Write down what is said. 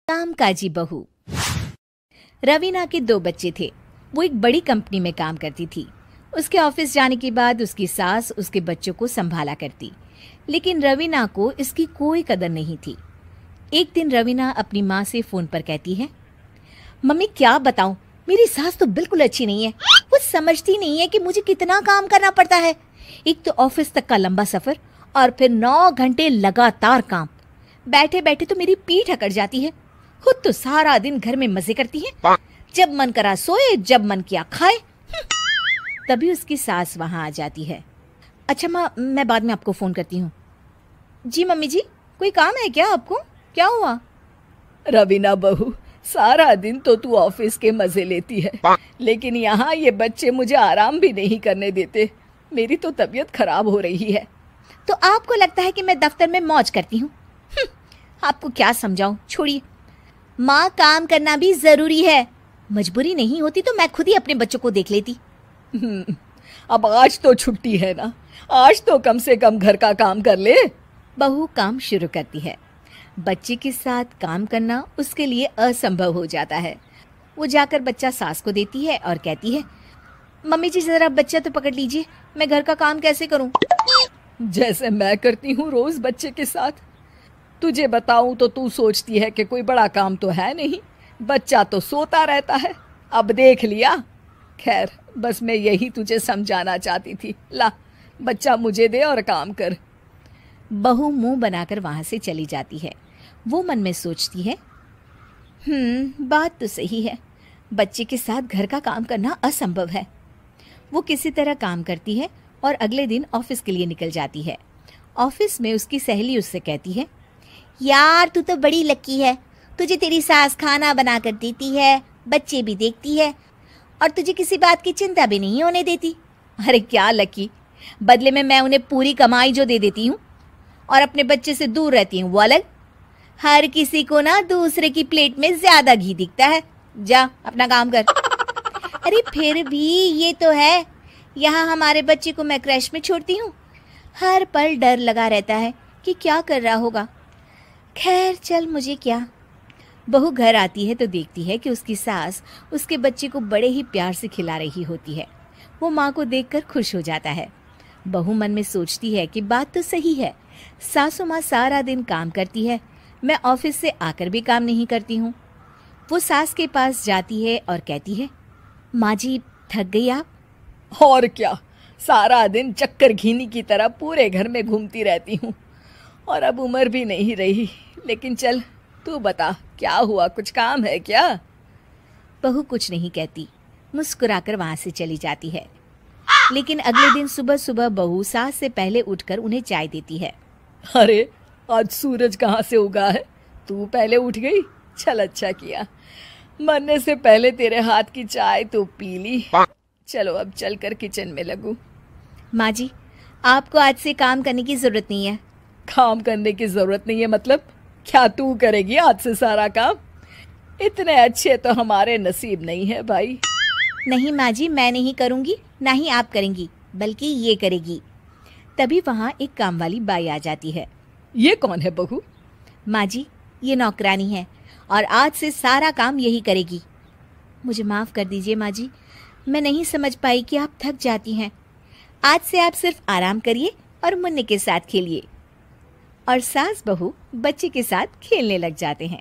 कामकाजी बहू। रवीना के 2 बच्चे थे। वो एक बड़ी कंपनी में काम करती थी। उसके ऑफिस जाने के बाद उसकी सास उसके बच्चों को संभाला करती, लेकिन रवीना को इसकी कोई कदर नहीं थी। एक दिन रवीना अपनी माँ से फोन पर कहती है, मम्मी क्या बताऊं, मेरी सास तो बिल्कुल अच्छी नहीं है। वो समझती नहीं है कि मुझे कितना काम करना पड़ता है। एक तो ऑफिस तक का लंबा सफर और फिर 9 घंटे लगातार काम। बैठे बैठे तो मेरी पीठ अकड़ जाती है। खुद तो सारा दिन घर में मजे करती है, जब मन करा सोए, जब मन किया खाए। तभी उसकी सास वहां आ जाती है। अच्छा माँ, मैं बाद में आपको फोन करती हूँ। जी मम्मी जी, कोई काम है क्या आपको? क्या हुआ? रवीना बहू, सारा दिन तो तू ऑफिस के मजे लेती है, लेकिन यहाँ ये बच्चे मुझे आराम भी नहीं करने देते। मेरी तो तबीयत खराब हो रही है। तो आपको लगता है कि मैं दफ्तर में मौज करती हूँ? आपको क्या समझाऊं, छोड़िए। माँ, काम करना भी जरूरी है। मजबूरी नहीं होती तो मैं खुद ही अपने बच्चों को देख लेती। अब आज तो छुट्टी है ना, आज तो कम से कम घर का काम कर ले। बहू काम शुरू करती है। बच्चे के साथ काम करना उसके लिए असंभव हो जाता है। वो जाकर बच्चा सास को देती है और कहती है, मम्मी जी जरा बच्चा तो पकड़ लीजिए, मैं घर का काम कैसे करूं? जैसे मैं करती हूँ रोज बच्चे के साथ। तुझे बताऊं तो तू सोचती है कि कोई बड़ा काम तो है नहीं, बच्चा तो सोता रहता है। अब देख लिया। खैर, बस मैं यही तुझे समझाना चाहती थी। ला, बच्चा मुझे दे और काम कर। बहू मुंह बनाकर वहां से चली जाती है। वो मन में सोचती है, बात तो सही है, बच्चे के साथ घर का काम करना असंभव है। वो किसी तरह काम करती है और अगले दिन ऑफिस के लिए निकल जाती है। ऑफिस में उसकी सहेली उससे कहती है, यार तू तो बड़ी लकी है, तुझे तेरी सास खाना बना कर देती है, बच्चे भी देखती है और तुझे किसी बात की चिंता भी नहीं होने देती। अरे क्या लकी, बदले में मैं उन्हें पूरी कमाई जो दे देती हूँ और अपने बच्चे से दूर रहती हूँ वो अलग। हर किसी को ना दूसरे की प्लेट में ज्यादा घी दिखता है। जा अपना काम कर। अरे फिर भी ये तो है, यहाँ हमारे बच्चे को मैं क्रैश में छोड़ती हूँ, हर पल डर लगा रहता है कि क्या कर रहा होगा। खैर चल, मुझे क्या। बहू घर आती है तो देखती है कि उसकी सास उसके बच्चे को बड़े ही प्यार से खिला रही होती है। वो माँ को देखकर खुश हो जाता है। बहू मन में सोचती है कि बात तो सही है, सासू माँ सारा दिन काम करती है, मैं ऑफिस से आकर भी काम नहीं करती हूँ। वो सास के पास जाती है और कहती है, माँ जी थक गई आप? और क्या, सारा दिन चक्कर घीनी की तरह पूरे घर में घूमती रहती हूँ और अब उम्र भी नहीं रही। लेकिन चल तू बता, क्या हुआ, कुछ काम है क्या? बहू कुछ नहीं कहती, मुस्कुराकर वहां से चली जाती है। लेकिन अगले दिन सुबह सुबह बहू सास से पहले उठकर उन्हें चाय देती है। अरे आज सूरज कहाँ से उगा है, तू पहले उठ गई। चल अच्छा किया, मरने से पहले तेरे हाथ की चाय तो पी ली। चलो अब चलकर किचन में लगूं। माँ जी, आपको आज से काम करने की जरूरत नहीं है। काम करने की जरूरत नहीं है मतलब? क्या तू करेगी आज से सारा काम? इतने अच्छे तो हमारे नसीब नहीं है भाई। नहीं माँ जी, मैं नहीं करूँगी, ना ही आप करेंगी, बल्कि ये करेगी। तभी वहाँ एक काम वाली बाई आ जाती है। ये कौन है बहू? माँ जी, ये नौकरानी है और आज से सारा काम यही करेगी। मुझे माफ़ कर दीजिए माँ जी, मैं नहीं समझ पाई कि आप थक जाती हैं। आज से आप सिर्फ आराम करिए और मुन्ने के साथ खेलिए। और सास बहू बच्चे के साथ खेलने लग जाते हैं।